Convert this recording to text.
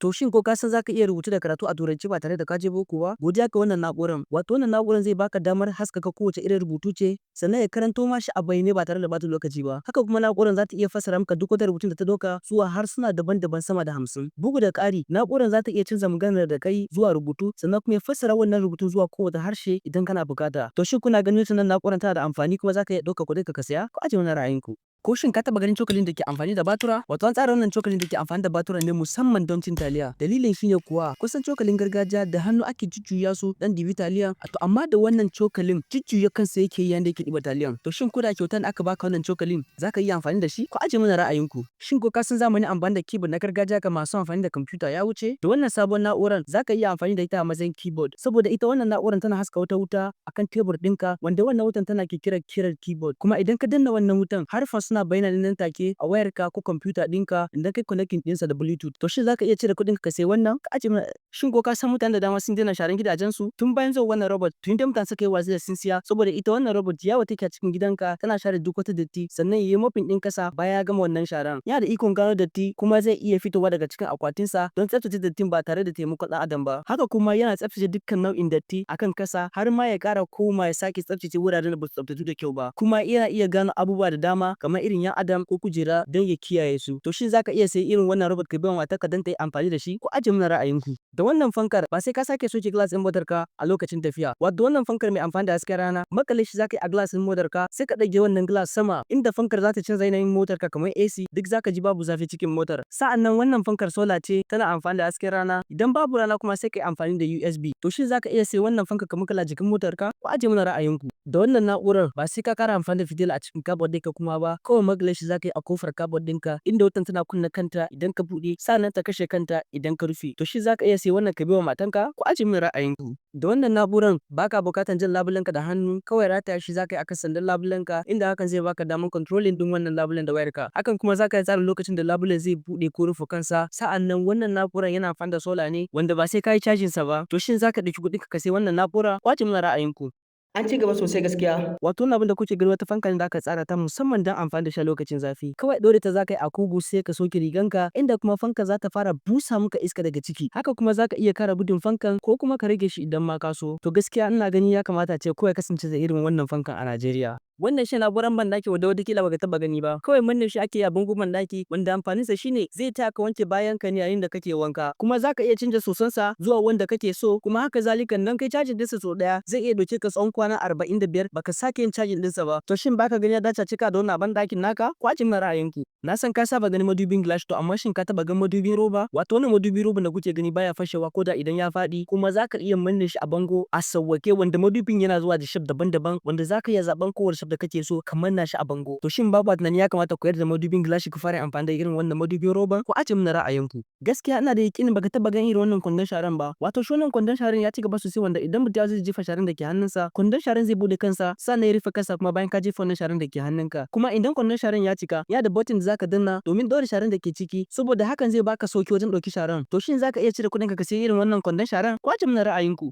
To shin ko ka san za ka iya rubutu da karatu a Turanci ba tare da ka je boko ba? Godiya ga wannan na'uran. Wato wannan na'uran zai baka damar haskaka kowace irin rubutu ce sannan ya karanto ma shi a bayyane ba tare da ɓata lokaci ba. Haka kuma na'uran za ta iya fassara maka duk wata rubutun da ta ɗauka zuwa harsuna daban-daban sama da 50. Bugu da ƙari, na'uran za ta iya canza maganar da kai zuwa rubutu sannan kuma ya fassara wannan rubutun zuwa kowace harshe idan kana bukata. To shin kuna ganin wannan na'uran tana da amfani kuma za ka iya ɗauka kuɗin ka saya? Ko ajiye mana ra'ayinku. Ko shin ka taɓa ganin cokalin da ke amfani da batura? Wato an tsara wannan cokalin da ke amfani da batura ne musamman don cin taliya. Dalilin shine kuwa kusan cokalin gargajiya da hannu ake jujjuya su dan dibi taliya. To amma da wannan cokalin jujjuya kansa yake yayin da yake ɗiba taliyan. To shin ko da kyautan aka baka wannan cokalin za ka iya amfani da shi? Ko ajiye mana ra'ayinku. Shin ko ka san zamanin amfani da keyboard na gargajiya ga masu amfani da kwamfuta ya wuce? Da wannan sabon na'uran za ka iya amfani da ita a matsayin keyboard saboda ita wannan na'uran tana haska wata wuta akan tebur ɗinka wanda wannan wutan tana kiran keyboard. Kuma idan ka danna wannan wutan harfan suna bayyana nan take a wayarka ko kwamfuta ɗinka idan kai connecting ɗinsa da bluetooth. To shin za ka iya cire kuɗin ka sai wannan? Ka ajiye mana. Shin ko ka san mutane da dama sun daina sharan gidajensu tun bayan zuwa wannan robot? Tun da mutane suka yi watsi da tsintsiya saboda ita wannan robot yawo take a cikin gidanka tana share duk wata datti sannan yayi mopping ɗin kasa bayan ya gama wannan sharan. Yana da ikon gano datti kuma zai iya fitowa daga cikin akwatinsa don tsaftace dattin ba tare da taimakon ɗan adam ba. Haka kuma yana tsaftace dukkan nau'in datti akan kasa har ma ya ƙara koma ya sake tsaftace wuraren da ba su tsaftatu da kyau ba. Kuma yana iya gano abubuwa da dama kamar irin yan adam ko kujera don ya kiyaye su. To shin zaka iya sayi irin wannan robot ka bai wa matarka don ta yi amfani da shi? Ko ajiye mana ra'ayinku. Da wannan fankar ba sai ka sake soke glass ɗin motarka a lokacin tafiya. Wato wannan fankar mai amfani da hasken rana makale shi zaka yi a glass ɗin motarka sai ka ɗage wannan glass sama inda fankar za ta canza yanayin motarka kamar AC duk zaka ji babu zafi cikin motar. Sa'annan wannan fankar solar ce tana amfani da hasken rana idan babu rana kuma sai ka yi amfani da USB. To shin zaka iya sayi wannan fankar ka makala jikin motarka? Ko ajiye mana ra'ayinku. Da wannan na'urar ba sai ka kara amfani da fitila a cikin cupboard ɗinka kuma ba kawai magale shi zaka yi a kofar cupboard ɗinka inda wutan tana kunna kanta idan ka buɗe sannan ta kashe kanta idan ka rufe. To shi zaka iya sayi wannan ka bai wa matanka? Ko ajiye min ra'ayinku. Da wannan na'uran baka bukatan jan labulenka da hannu kawai rataya shi zaka yi akan sandan labulenka inda hakan zai baka damar controlling din wannan labulen da wayarka. Hakan kuma zaka yi tsara lokacin da labulen zai buɗe ko rufe kansa. Sa'annan wannan na'uran yana amfani da solar ne wanda ba sai ka yi cajin sa ba. To shin zaka ɗauki kuɗin ka sai wannan na'ura? Ko ajiye min ra'ayinku. An ci gaba sosai gaskiya. Wato wannan abin da kuke gani wata fanka ne da aka tsara ta musamman don amfani da shi a lokacin zafi. Kawai ɗore ta zaka yi a kugu sai ka soke riganka inda kuma fanka za ta fara busa maka iska daga ciki. Haka kuma zaka iya kara gudun fankan ko kuma ka rage shi idan ma ka so. To gaskiya ina gani ya kamata ce kowa ya kasance da irin wannan fankan a Najeriya. Wannan shi na'uran banɗaki wanda wataƙila baka taɓa gani ba. Kawai manne shi ake yi a bangon banɗaki wanda amfaninsa shine zai taya ka wanke bayanka ne yayin da kake wanka. Kuma zaka iya canja sosonsa zuwa wanda kake so kuma haka zalika nan kai cajin ɗinsa sau ɗaya zai iya ɗauke ka tsawon kwana 45 baka sake yin cajin ɗinsa ba. To shin baka gani ya dace cika da wannan banɗakin naka? Ko ajiye min ra'ayinku. Na san ka saba ganin madubin glass to amma shin ka taɓa ganin madubin roba? Wato wannan madubin roba da kuke gani baya fashewa ko da idan ya faɗi kuma zaka iya manne shi a bango a sawwake wanda madubin yana zuwa da shape daban-daban wanda zaka iya zaɓen kowace shape da kake so ka manna shi a bango. To shin babu tunani ya kamata ku yarda da madubin gilashi ku fara amfani da irin wannan madubin roban? Ko ajiye mana ra'ayinku. Gaskiya ina da yakinin baka taba ganin irin wannan kwandon sharan ba. Wato shi wannan kwandon sharan ya ci gaba sosai wanda idan mutum ya zai jefa sharan da ke hannunsa, kwandon sharan zai bude kansa sannan ya rufe kansa kuma bayan ka jefa wannan sharan da ke hannunka. Kuma idan kwandon sharan ya cika, ya da button da zaka danna domin ɗaure sharan da ke ciki saboda hakan zai baka sauki wajen ɗauki sharan. To shin zaka iya cire kuɗin ka sayi irin wannan kwandon sharan? Ko ajiye mana ra'ayinku.